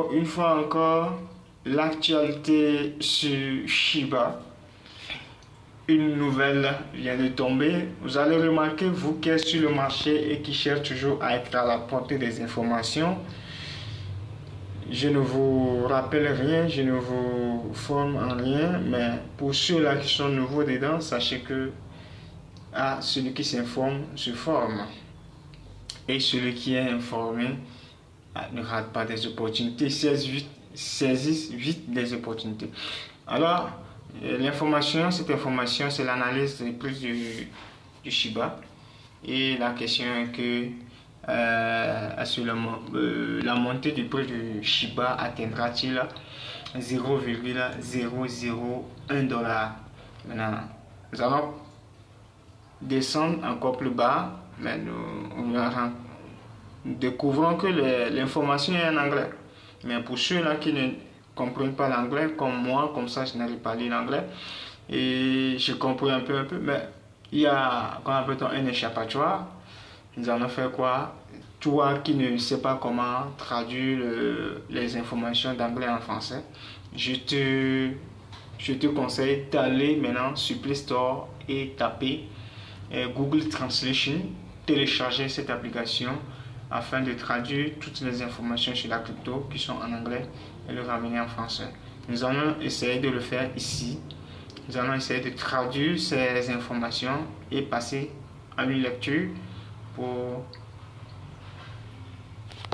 Alors, une fois encore, l'actualité sur Shiba. Une nouvelle vient de tomber. Vous allez remarquer, vous qui êtes sur le marché et qui cherchez toujours à être à la portée des informations, je ne vous rappelle rien, je ne vous forme en rien, mais pour ceux-là qui sont nouveaux dedans, sachez que celui qui s'informe se forme. Et celui qui est informé ne rate pas des opportunités, saisit vite des opportunités. Alors, cette information, c'est l'analyse des prix du Shiba. Et la question est que la montée du prix du Shiba atteindra-t-il 0,001 $. Maintenant, nous allons descendre encore plus bas, mais nous découvrons que l'information est en anglais. Mais pour ceux-là qui ne comprennent pas l'anglais, comme moi, comme ça je n'arrive pas à lire l'anglais, et je comprends un peu, mais il y a, comment appelle-t-on, un échappatoire. Nous allons faire quoi? Toi qui ne sais pas comment traduire les informations d'anglais en français, je te conseille d'aller maintenant sur Play Store et taper Google Translation, télécharger cette application afin de traduire toutes les informations sur la crypto qui sont en anglais et le ramener en français. Nous allons essayer de le faire ici. Nous allons essayer de traduire ces informations et passer à une lecture.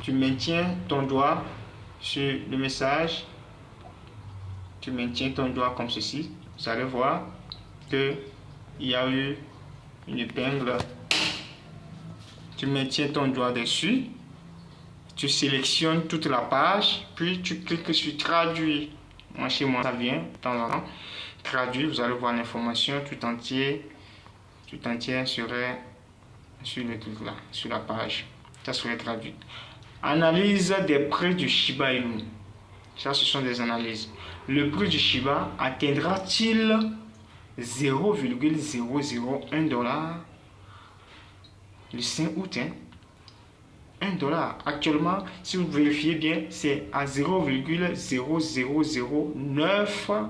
Tu maintiens ton doigt sur le message. Tu maintiens ton doigt comme ceci. Vous allez voir qu'il y a eu une épingle. Tu maintiens ton doigt dessus, tu sélectionnes toute la page, puis tu cliques sur traduire. Moi, chez moi, ça vient de temps en temps. Traduire, vous allez voir l'information tout entière serait sur le truc là, sur la page. Ça serait traduit. Analyse des prix du Shiba Inu. Ça, ce sont des analyses. Le prix du Shiba atteindra-t-il 0,001 $? Le 5 août, $1. Actuellement, si vous vérifiez bien, c'est à 0,0000940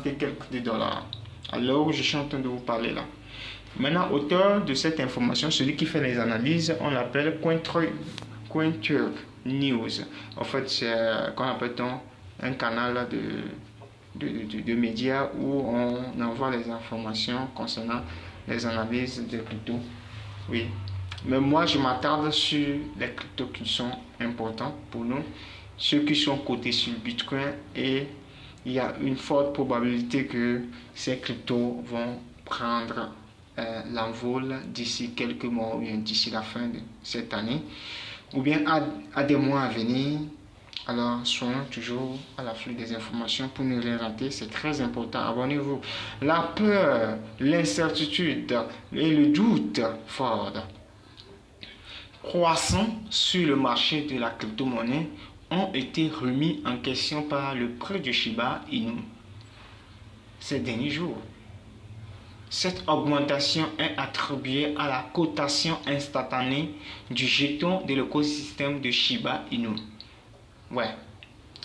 et quelques de dollars. Alors, je suis en train de vous parler là. Maintenant, auteur de cette information, celui qui fait les analyses, on l'appelle Cointurb News. En fait, c'est un canal de médias où on envoie les informations concernant les analyses des cryptos. Oui, mais moi je m'attarde sur les cryptos qui sont importants pour nous, ceux qui sont cotés sur Bitcoin, et il y a une forte probabilité que ces cryptos vont prendre l'envol d'ici quelques mois ou bien d'ici la fin de cette année ou bien à des mois à venir. Alors, soyons toujours à l'afflux des informations pour ne rien rater. C'est très important. Abonnez-vous. La peur, l'incertitude et le doute fort croissant sur le marché de la crypto-monnaie ont été remis en question par le prix du Shiba Inu ces derniers jours. Cette augmentation est attribuée à la cotation instantanée du jeton de l'écosystème de Shiba Inu.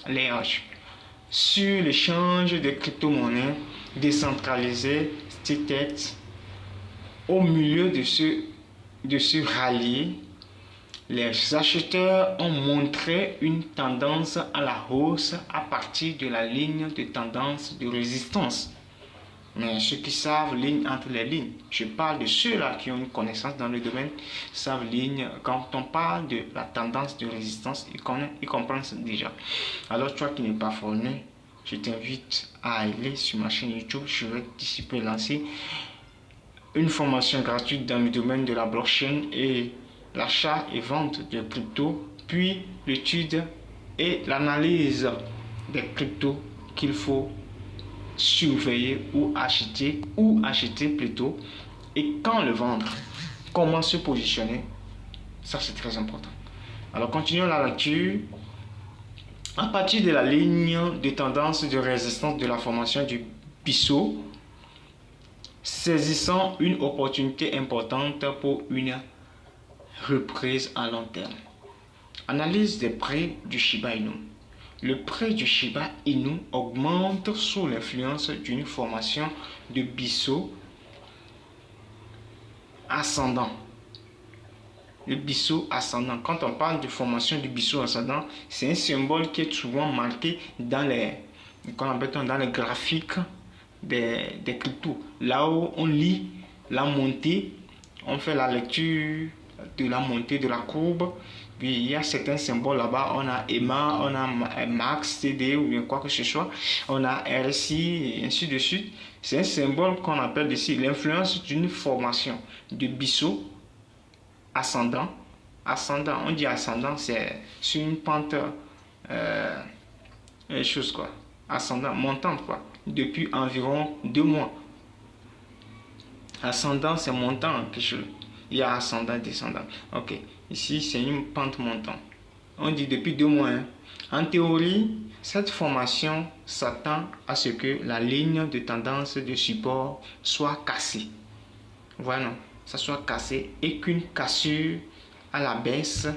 Les H. Sur l'échange de crypto-monnaies décentralisées, Staked, au milieu de ce rallye, les acheteurs ont montré une tendance à la hausse à partir de la ligne de tendance de résistance. Mais ceux qui savent ligne entre les lignes, je parle de ceux-là qui ont une connaissance dans le domaine, savent ligne. Quand on parle de la tendance de résistance, ils comprennent déjà. Alors toi qui n'es pas formé, je t'invite à aller sur ma chaîne YouTube. Je vais d'ici peu lancer une formation gratuite dans le domaine de la blockchain et l'achat et vente de crypto, puis l'étude et l'analyse des cryptos qu'il faut surveiller ou acheter plutôt, et quand le vendre, comment se positionner. Ça, c'est très important. Alors continuons la lecture. À partir de la ligne de tendance de résistance de la formation du Piso, saisissant une opportunité importante pour une reprise à long terme. Analyse des prix du Shiba Inu. Le prix du Shiba Inu augmente sous l'influence d'une formation de Biseau ascendant. Le Biseau ascendant. Quand on parle de formation du Biseau ascendant, c'est un symbole qui est souvent marqué dans les graphiques des cryptos. Là où on lit la montée, on fait la lecture de la montée de la courbe. Puis il y a certains symboles là-bas. On a EMA, on a MAX, CD ou bien quoi que ce soit. On a RSI et ainsi de suite. C'est un symbole qu'on appelle ici l'influence d'une formation de Biseau ascendant. Ascendant, on dit ascendant, c'est sur une pente chose quoi. Ascendant, montante quoi. Depuis environ 2 mois. Ascendant, c'est montant quelque chose. Il y a ascendant, descendant. Ok. Ici, c'est une pente montante. On dit depuis 2 mois. Hein. En théorie, cette formation s'attend à ce que la ligne de tendance de support soit cassée. Voilà, ça soit cassé et qu'une cassure à la baisse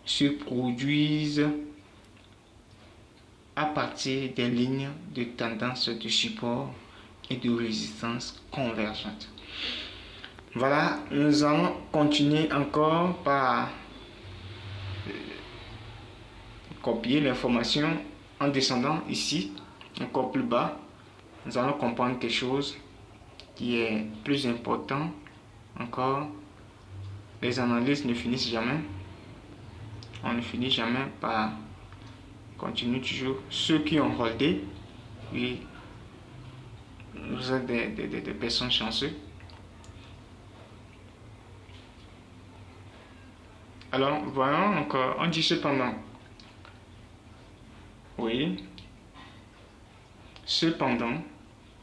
se produise à partir des lignes de tendance de support et de résistance convergente. Voilà, nous allons continuer encore par copier l'information en descendant ici, encore plus bas. Nous allons comprendre quelque chose qui est plus important encore. Les analyses ne finissent jamais. On ne finit jamais par continuer toujours. Ceux qui ont holdé, oui, vous êtes des personnes chanceuses. Alors, voyons encore. On dit cependant. Oui. Cependant,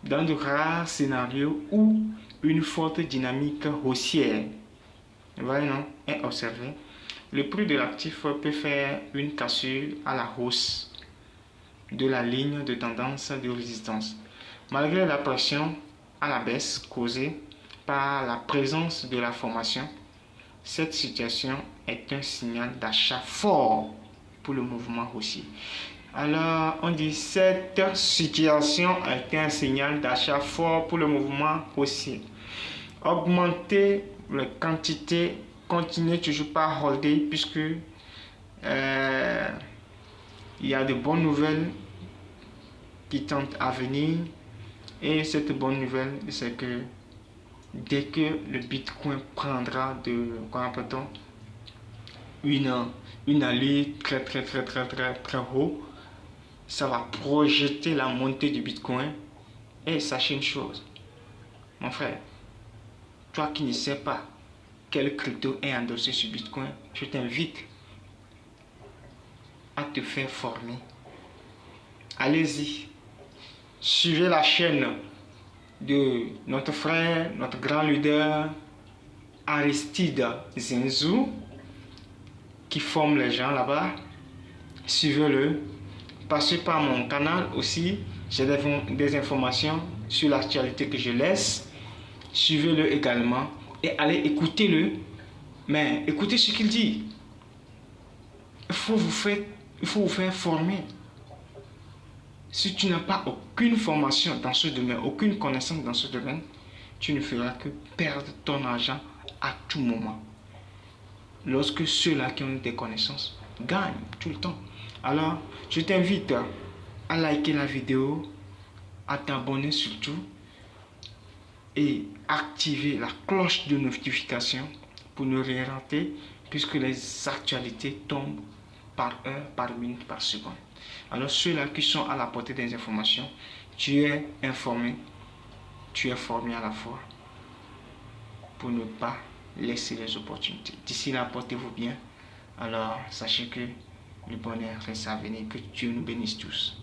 dans de rares scénarios où une forte dynamique haussière est observée, le prix de l'actif peut faire une cassure à la hausse de la ligne de tendance de résistance. Malgré la pression à la baisse causée par la présence de la formation, cette situation est un signal d'achat fort pour le mouvement haussier. Alors, on dit cette situation est un signal d'achat fort pour le mouvement haussier. Augmenter la quantité, continuez toujours par holder puisque il y a de bonnes nouvelles qui tentent à venir. Et cette bonne nouvelle, c'est que dès que le Bitcoin prendra une allure très haut, ça va projeter la montée du Bitcoin. Et sachez une chose, mon frère, toi qui ne sais pas quel crypto est endossé sur Bitcoin, je t'invite à te faire former. Allez-y, suivez la chaîne de notre frère, notre grand leader Aristide Zenzou qui forme les gens là-bas. Suivez-le. Passez par mon canal aussi. J'ai des informations sur l'actualité que je laisse. Suivez-le également et allez écouter-le. Mais écoutez ce qu'il dit. Il faut vous faire former. Si tu n'as pas aucune formation dans ce domaine, aucune connaissance dans ce domaine, tu ne feras que perdre ton argent à tout moment. Lorsque ceux-là qui ont des connaissances gagnent tout le temps. Alors, je t'invite à liker la vidéo, à t'abonner surtout et activer la cloche de notification pour ne rien rater puisque les actualités tombent par heure, par minute, par seconde. Alors ceux-là qui sont à la portée des informations, tu es informé, tu es formé à la fois pour ne pas laisser les opportunités. D'ici là, portez-vous bien. Alors sachez que le bonheur reste à venir, que Dieu nous bénisse tous.